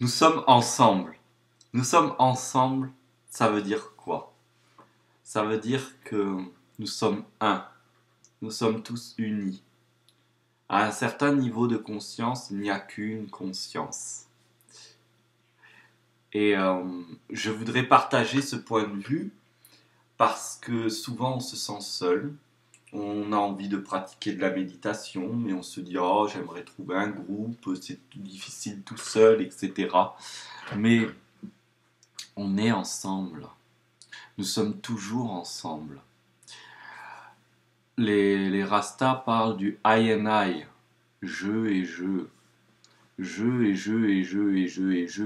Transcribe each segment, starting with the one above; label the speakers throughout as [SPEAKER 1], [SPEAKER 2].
[SPEAKER 1] Nous sommes ensemble. Nous sommes ensemble, ça veut dire quoi? Ça veut dire que nous sommes un. Nous sommes tous unis. À un certain niveau de conscience, il n'y a qu'une conscience. Et je voudrais partager ce point de vue parce que souvent on se sent seul. On a envie de pratiquer de la méditation, mais on se dit oh j'aimerais trouver un groupe, c'est difficile tout seul, etc. Mais on est ensemble. Nous sommes toujours ensemble. Les Rastas parlent du I and I, je et je, je et je et je et je et je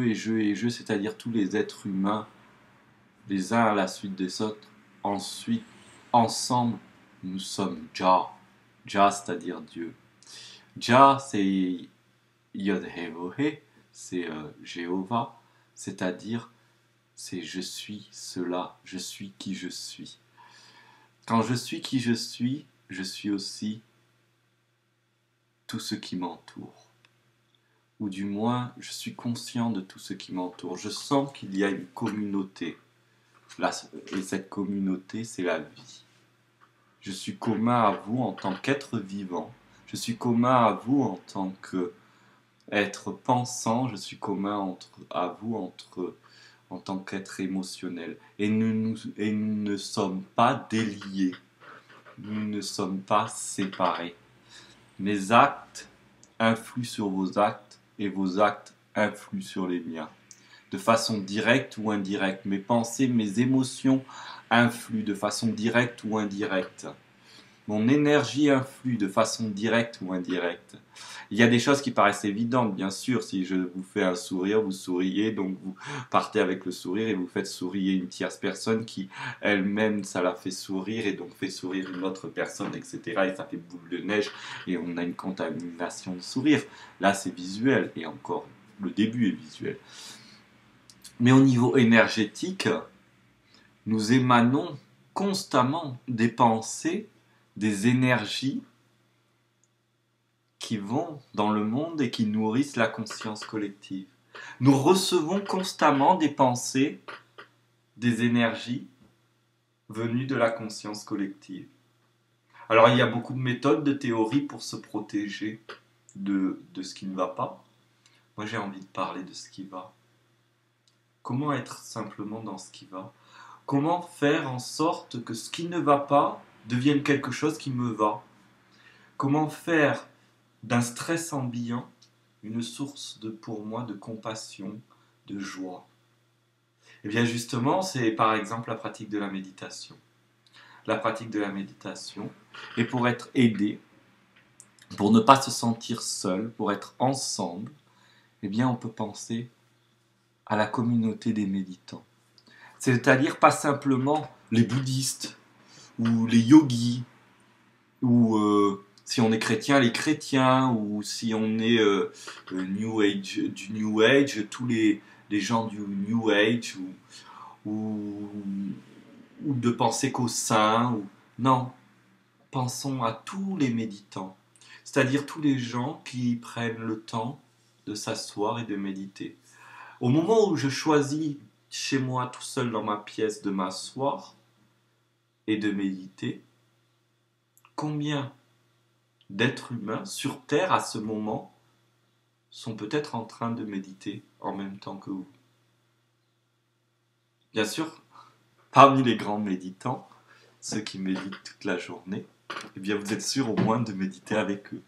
[SPEAKER 1] et je et je, c'est-à-dire tous les êtres humains, les uns à la suite des autres. Ensuite, ensemble, nous sommes Jah. Jah, c'est-à-dire Dieu. Jah, c'est Yod-Heh-Voh-Heh, c'est Jéhovah, c'est-à-dire c'est je suis cela, je suis qui je suis. Quand je suis qui je suis aussi tout ce qui m'entoure. Ou du moins, je suis conscient de tout ce qui m'entoure. Je sens qu'il y a une communauté. Et cette communauté, c'est la vie. Je suis commun à vous en tant qu'être vivant. Je suis commun à vous en tant qu'être pensant. Je suis commun à vous en tant qu'être émotionnel. Et nous ne sommes pas déliés. Nous ne sommes pas séparés. Mes actes influent sur vos actes et vos actes influent sur les miens. De façon directe ou indirecte. Mes pensées, mes émotions influent de façon directe ou indirecte. Mon énergie influe de façon directe ou indirecte. Il y a des choses qui paraissent évidentes, bien sûr. Si je vous fais un sourire, vous souriez, donc vous partez avec le sourire et vous faites sourire une tierce personne qui, elle-même, ça la fait sourire et donc fait sourire une autre personne, etc. Et ça fait boule de neige et on a une contamination de sourire. Là, c'est visuel et encore, le début est visuel. Mais au niveau énergétique, nous émanons constamment des pensées, des énergies qui vont dans le monde et qui nourrissent la conscience collective. Nous recevons constamment des pensées, des énergies venues de la conscience collective. Alors il y a beaucoup de méthodes, de théories pour se protéger de ce qui ne va pas. Moi j'ai envie de parler de ce qui va. Comment être simplement dans ce qui va? Comment faire en sorte que ce qui ne va pas devienne quelque chose qui me va? Comment faire d'un stress ambiant une source pour moi de compassion, de joie? Et bien justement, c'est par exemple la pratique de la méditation. La pratique de la méditation, et pour être aidé, pour ne pas se sentir seul, pour être ensemble, eh bien on peut penser à la communauté des méditants. C'est-à-dire pas simplement les bouddhistes, ou les yogis, ou si on est chrétien, les chrétiens, ou si on est New Age, du New Age, tous les gens du New Age, ou, ou de penser qu'aux saints. Non, pensons à tous les méditants, c'est-à-dire tous les gens qui prennent le temps de s'asseoir et de méditer. Au moment où je choisis chez moi tout seul dans ma pièce de m'asseoir et de méditer, combien d'êtres humains sur Terre à ce moment sont peut-être en train de méditer en même temps que vous? Bien sûr, parmi les grands méditants, ceux qui méditent toute la journée, eh bien vous êtes sûr au moins de méditer avec eux.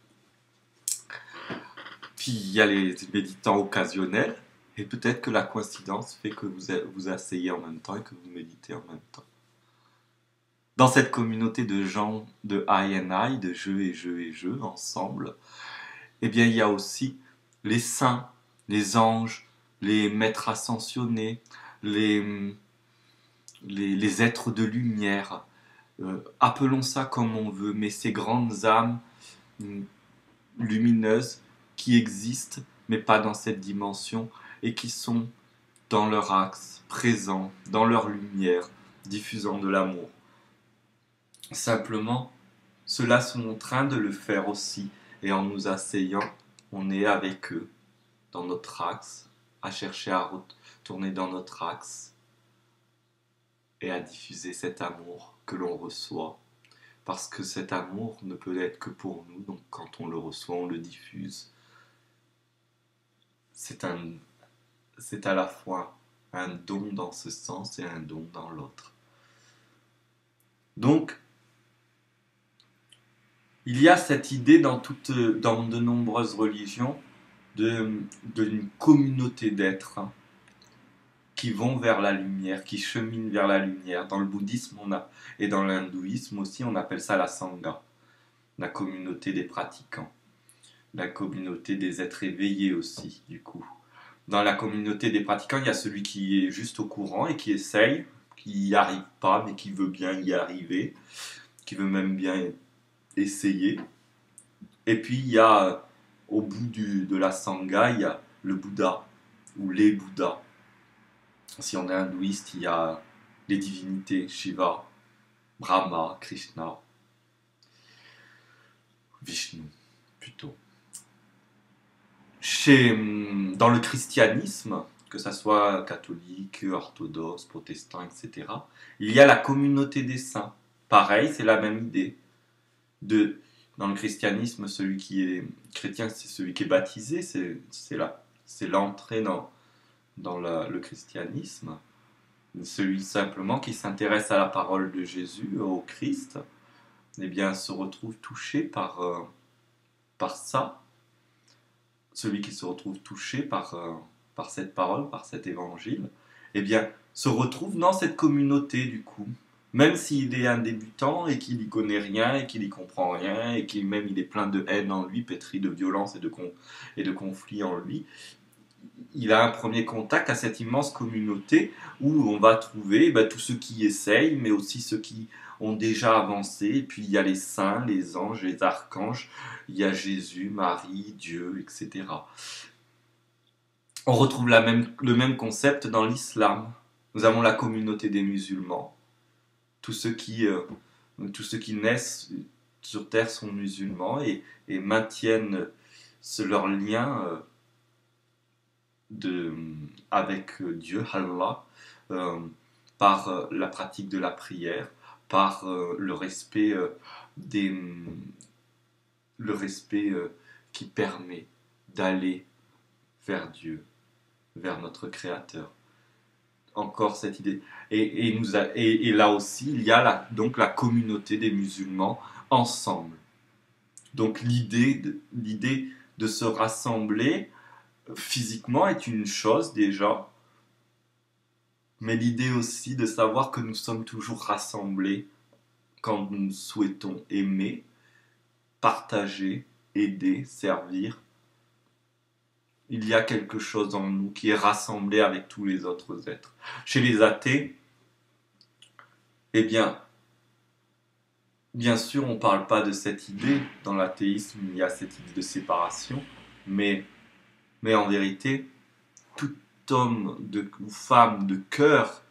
[SPEAKER 1] Puis il y a les méditants occasionnels, et peut-être que la coïncidence fait que vous vous asseyez en même temps et que vous méditez en même temps. Dans cette communauté de gens de I and I, de je et je et je, ensemble, eh bien il y a aussi les saints, les anges, les maîtres ascensionnés, les êtres de lumière. Appelons ça comme on veut, mais ces grandes âmes lumineuses qui existent, mais pas dans cette dimension, et qui sont dans leur axe, présents, dans leur lumière, diffusant de l'amour. Simplement, ceux-là sont en train de le faire aussi, et en nous asseyant, on est avec eux. dans notre axe, à chercher à retourner dans notre axe et à diffuser cet amour que l'on reçoit. Parce que cet amour ne peut être que pour nous, donc quand on le reçoit, on le diffuse. C'est à la fois un don dans ce sens et un don dans l'autre. Donc, il y a cette idée dans de nombreuses religions d'une communauté d'êtres qui vont vers la lumière, qui cheminent vers la lumière. Dans le bouddhisme et dans l'hindouisme aussi, on appelle ça la sangha, la communauté des pratiquants, la communauté des êtres éveillés aussi, du coup. Dans la communauté des pratiquants, il y a celui qui est juste au courant et qui essaye, qui n'y arrive pas, mais qui veut bien y arriver, qui veut même bien essayer. Et puis, il y a, au bout de la sangha, il y a le Bouddha, ou les Bouddhas. Si on est hindouiste, il y a les divinités, Shiva, Brahma, Krishna, Vishnu, plutôt. Dans le christianisme, que ça soit catholique, orthodoxe, protestant, etc., il y a la communauté des saints. Pareil, c'est la même idée. Dans le christianisme, celui qui est chrétien, c'est celui qui est baptisé, c'est l'entrée dans le christianisme. Celui simplement qui s'intéresse à la parole de Jésus, au Christ, eh bien, se retrouve touché par ça. Celui qui se retrouve touché par cette parole, par cet évangile, eh bien, se retrouve dans cette communauté du coup. Même s'il est un débutant et qu'il n'y connaît rien et qu'il n'y comprend rien et qu'il même il est plein de haine en lui, pétri de violence et de conflits en lui, il a un premier contact à cette immense communauté où on va trouver tous ceux qui essayent, mais aussi ceux qui ont déjà avancé. Et puis il y a les saints, les anges, les archanges, il y a Jésus, Marie, Dieu, etc. On retrouve le même concept dans l'islam. Nous avons la communauté des musulmans. Tous ceux qui naissent sur terre sont musulmans et maintiennent leur lien avec Dieu, Allah, par la pratique de la prière, par le respect qui permet d'aller vers Dieu, vers notre Créateur. Encore cette idée. Et là aussi, il y a donc la communauté des musulmans ensemble. Donc l'idée de se rassembler physiquement est une chose déjà, mais l'idée aussi de savoir que nous sommes toujours rassemblés quand nous souhaitons aimer, partager, aider, servir. Il y a quelque chose en nous qui est rassemblé avec tous les autres êtres. Chez les athées, eh bien sûr, on ne parle pas de cette idée. Dans l'athéisme, il y a cette idée de séparation, mais en vérité, tout homme ou femme de cœur,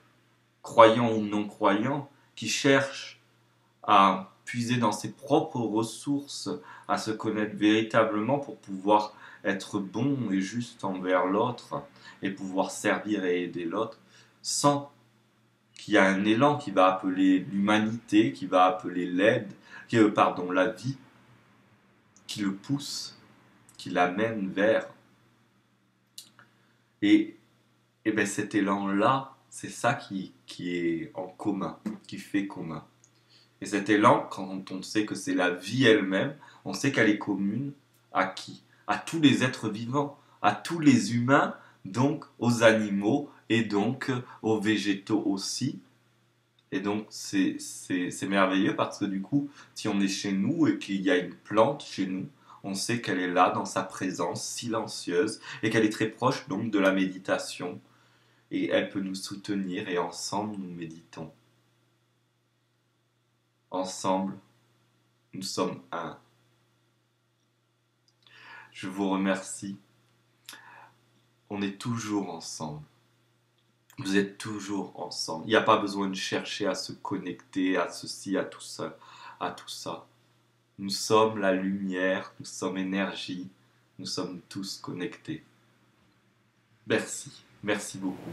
[SPEAKER 1] croyant ou non croyant, qui cherche à puiser dans ses propres ressources, à se connaître véritablement pour pouvoir être bon et juste envers l'autre et pouvoir servir et aider l'autre, sans qu'il y ait un élan qui va appeler l'humanité, qui va appeler la vie, qui le pousse, qui l'amène vers. Et cet élan-là, c'est ça qui est en commun, qui fait commun. Et cet élan, quand on sait que c'est la vie elle-même, on sait qu'elle est commune à qui? À tous les êtres vivants, à tous les humains, donc aux animaux et donc aux végétaux aussi. Et donc c'est merveilleux parce que du coup, si on est chez nous et qu'il y a une plante chez nous, on sait qu'elle est là dans sa présence silencieuse et qu'elle est très proche donc de la méditation. Et elle peut nous soutenir et ensemble nous méditons. Ensemble, nous sommes un. Je vous remercie. On est toujours ensemble. Vous êtes toujours ensemble. Il n'y a pas besoin de chercher à se connecter à ceci, à tout ça, à tout ça. Nous sommes la lumière, nous sommes énergie, nous sommes tous connectés. Merci, merci beaucoup.